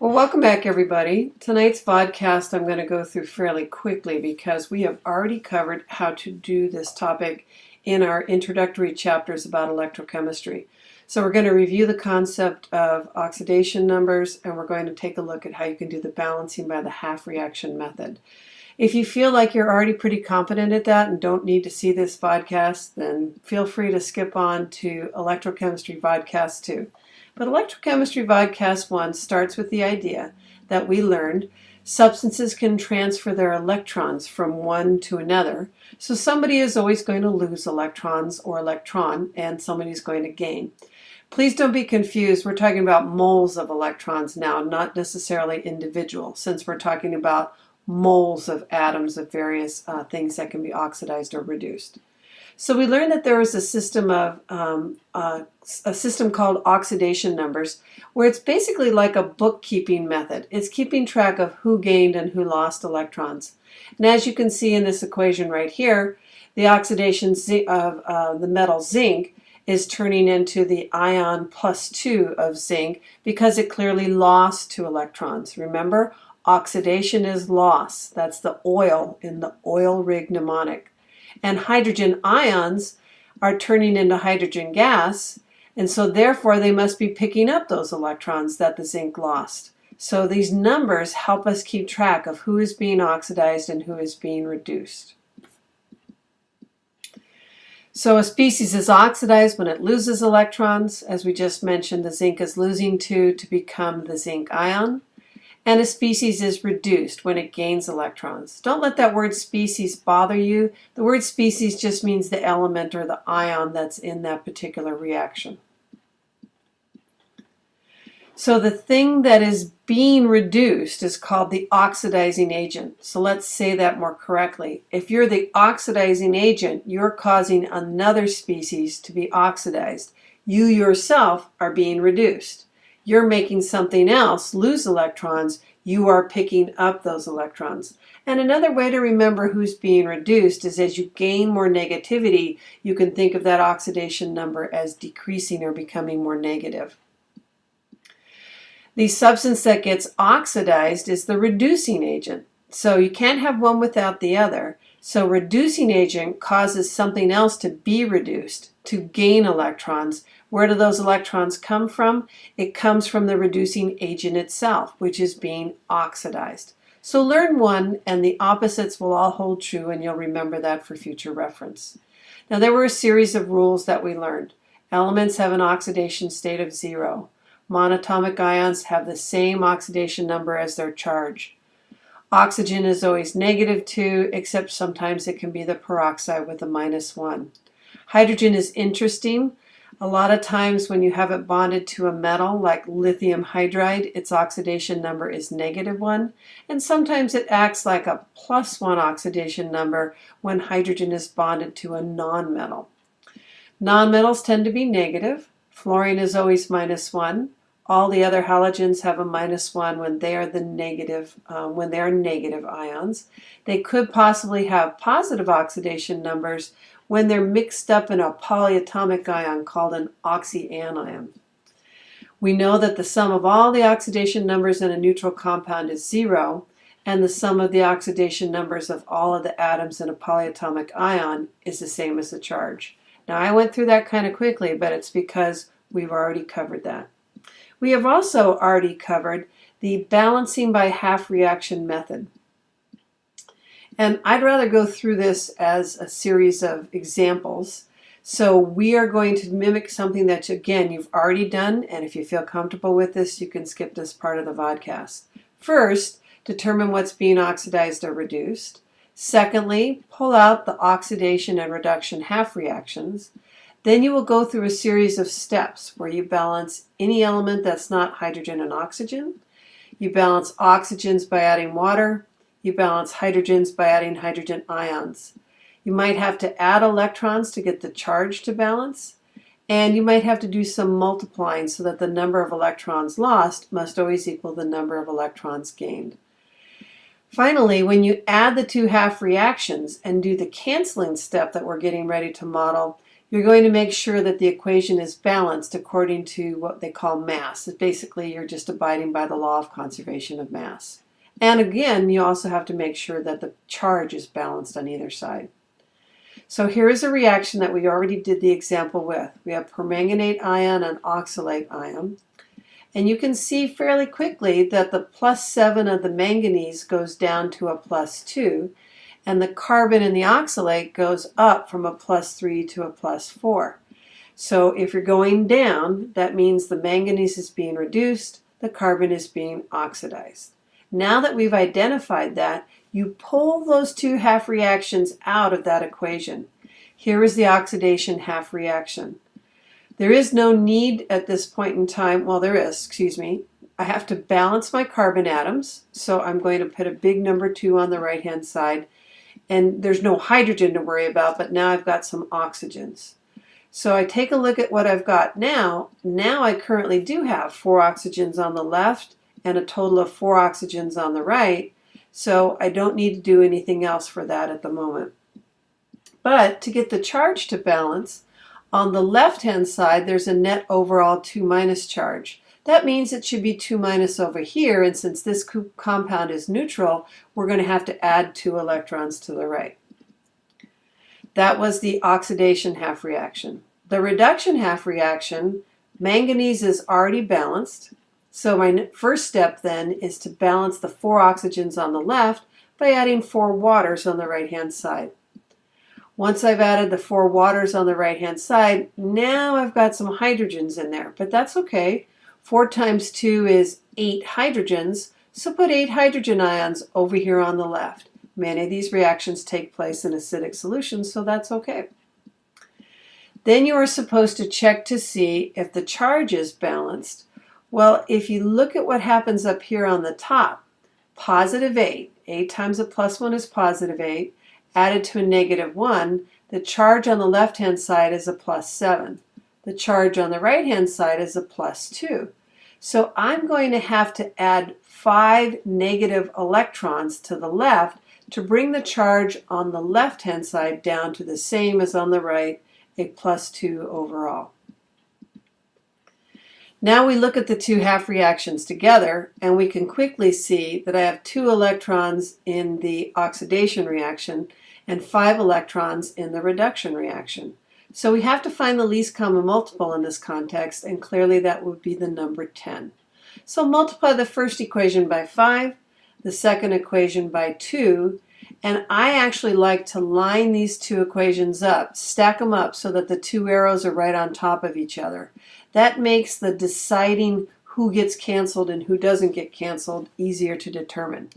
Well, welcome back, everybody. Tonight's vodcast I'm going to go through fairly quickly because we have already covered how to do this topic in our introductory chapters about electrochemistry. So we're going to review the concept of oxidation numbers, and we're going to take a look at how you can do the balancing by the half-reaction method. If you feel like you're already pretty competent at that and don't need to see this vodcast, then feel free to skip on to Electrochemistry Vodcast 2. But Electrochemistry Vodcast 1 starts with the idea that we learned substances can transfer their electrons from one to another. So somebody is always going to lose electrons or electron, and somebody's going to gain. Please don't be confused. We're talking about moles of electrons now, not necessarily individual, since we're talking about moles of atoms of various things that can be oxidized or reduced. So we learned that there was a system of a system called oxidation numbers, where it's basically like a bookkeeping method. It's keeping track of who gained and who lost electrons. And as you can see in this equation right here, the oxidation of the metal zinc is turning into the ion +2 of zinc because it clearly lost 2 electrons. Remember, oxidation is loss. That's the oil in the oil rig mnemonic. And hydrogen ions are turning into hydrogen gas, and so therefore they must be picking up those electrons that the zinc lost. So these numbers help us keep track of who is being oxidized and who is being reduced. So a species is oxidized when it loses electrons. As we just mentioned, the zinc is losing 2 to become the zinc ion. And a species is reduced when it gains electrons. Don't let that word species bother you. The word species just means the element or the ion that's in that particular reaction. So the thing that is being reduced is called the oxidizing agent. So let's say that more correctly. If you're the oxidizing agent, you're causing another species to be oxidized. You yourself are being reduced. You're making something else lose electrons, you are picking up those electrons. And another way to remember who's being reduced is as you gain more negativity, you can think of that oxidation number as decreasing or becoming more negative. The substance that gets oxidized is the reducing agent. So you can't have one without the other. So reducing agent causes something else to be reduced, to gain electrons. Where do those electrons come from? It comes from the reducing agent itself, which is being oxidized. So learn one and the opposites will all hold true, and you'll remember that for future reference. Now there were a series of rules that we learned. Elements have an oxidation state of 0. Monatomic ions have the same oxidation number as their charge. Oxygen is always -2, except sometimes it can be the peroxide with a -1. Hydrogen is interesting. A lot of times when you have it bonded to a metal like lithium hydride, its oxidation number is -1, and sometimes it acts like a +1 oxidation number when hydrogen is bonded to a nonmetal. Nonmetals tend to be negative. Fluorine is always -1. All the other halogens have a -1 when they are negative ions. They could possibly have positive oxidation numbers when they're mixed up in a polyatomic ion called an oxyanion. We know that the sum of all the oxidation numbers in a neutral compound is 0, and the sum of the oxidation numbers of all of the atoms in a polyatomic ion is the same as the charge. Now I went through that kind of quickly, but it's because we've already covered that. We have also already covered the balancing by half-reaction method. And I'd rather go through this as a series of examples. So we are going to mimic something that, again, you've already done, and if you feel comfortable with this, you can skip this part of the vodcast. First, determine what's being oxidized or reduced. Secondly, pull out the oxidation and reduction half-reactions. Then you will go through a series of steps where you balance any element that's not hydrogen and oxygen. You balance oxygens by adding water. You balance hydrogens by adding hydrogen ions. You might have to add electrons to get the charge to balance. And you might have to do some multiplying so that the number of electrons lost must always equal the number of electrons gained. Finally, when you add the two half reactions and do the canceling step that we're getting ready to model, you're going to make sure that the equation is balanced according to what they call mass. Basically, you're just abiding by the law of conservation of mass. And again, you also have to make sure that the charge is balanced on either side. So here is a reaction that we already did the example with. We have permanganate ion and oxalate ion. And you can see fairly quickly that the +7 of the manganese goes down to a +2, and the carbon in the oxalate goes up from a +3 to a +4. So if you're going down, that means the manganese is being reduced, the carbon is being oxidized. Now that we've identified that, you pull those two half reactions out of that equation. Here is the oxidation half reaction. There is no need at this point in time, well there is, excuse me, I have to balance my carbon atoms, so I'm going to put a big number 2 on the right hand side, and there's no hydrogen to worry about, but now I've got some oxygens. So I take a look at what I've got now. Now I currently do have 4 oxygens on the left and a total of 4 oxygens on the right, so I don't need to do anything else for that at the moment. But to get the charge to balance, on the left-hand side there's a net overall 2- charge. That means it should be 2- over here, and since this compound is neutral, we're going to have to add 2 electrons to the right. That was the oxidation half reaction. The reduction half reaction, manganese is already balanced. So my first step then is to balance the 4 oxygens on the left by adding 4 waters on the right-hand side. Once I've added the 4 waters on the right-hand side, now I've got some hydrogens in there, but that's okay. 4 times 2 is 8 hydrogens, so put 8 hydrogen ions over here on the left. Many of these reactions take place in acidic solutions, so that's okay. Then you are supposed to check to see if the charge is balanced. Well, if you look at what happens up here on the top, +8, 8 times a +1 is +8, added to a -1, the charge on the left-hand side is a +7. The charge on the right-hand side is a +2. So I'm going to have to add 5 negative electrons to the left to bring the charge on the left-hand side down to the same as on the right, a +2 overall. Now we look at the two half reactions together, and we can quickly see that I have 2 electrons in the oxidation reaction and 5 electrons in the reduction reaction. So we have to find the least common multiple in this context, and clearly that would be the number 10. So multiply the first equation by 5, the second equation by 2, and I actually like to line these 2 equations up, stack them up so that the 2 arrows are right on top of each other. That makes the deciding who gets canceled and who doesn't get canceled easier to determine.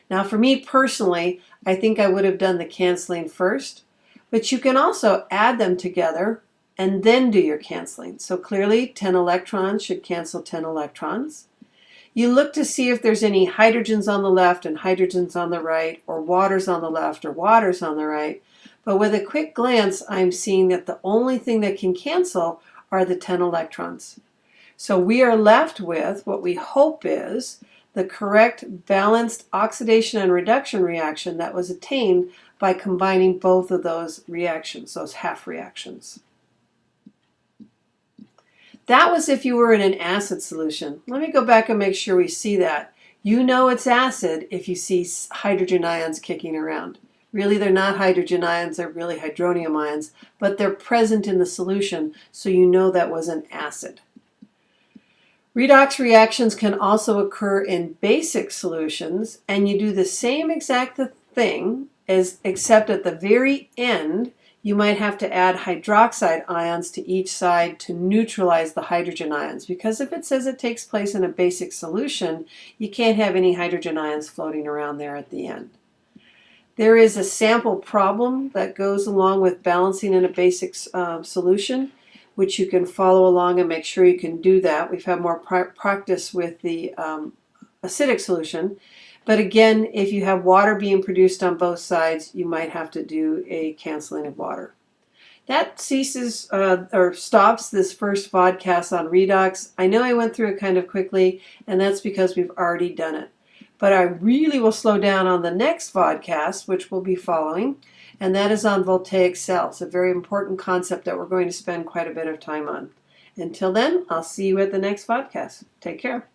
Now for me personally, I think I would have done the canceling first, but you can also add them together and then do your canceling. So clearly 10 electrons should cancel 10 electrons. You look to see if there's any hydrogens on the left and hydrogens on the right, or waters on the left or waters on the right. But with a quick glance, I'm seeing that the only thing that can cancel are the 10 electrons. So we are left with what we hope is the correct balanced oxidation and reduction reaction that was attained by combining both of those reactions, those half reactions. That was if you were in an acid solution. Let me go back and make sure we see that. You know it's acid if you see hydrogen ions kicking around. Really, they're not hydrogen ions, they're really hydronium ions, but they're present in the solution, so you know that was an acid. Redox reactions can also occur in basic solutions, and you do the same exact thing, except at the very end, you might have to add hydroxide ions to each side to neutralize the hydrogen ions, because if it says it takes place in a basic solution, you can't have any hydrogen ions floating around there at the end. There is a sample problem that goes along with balancing in a basic solution, which you can follow along and make sure you can do that. We've had more practice with the acidic solution. But again, if you have water being produced on both sides, you might have to do a canceling of water. That ceases or stops this first vodcast on redox. I know I went through it kind of quickly, and that's because we've already done it. But I really will slow down on the next vodcast, which will be following, and that is on voltaic cells, a very important concept that we're going to spend quite a bit of time on. Until then, I'll see you at the next vodcast. Take care.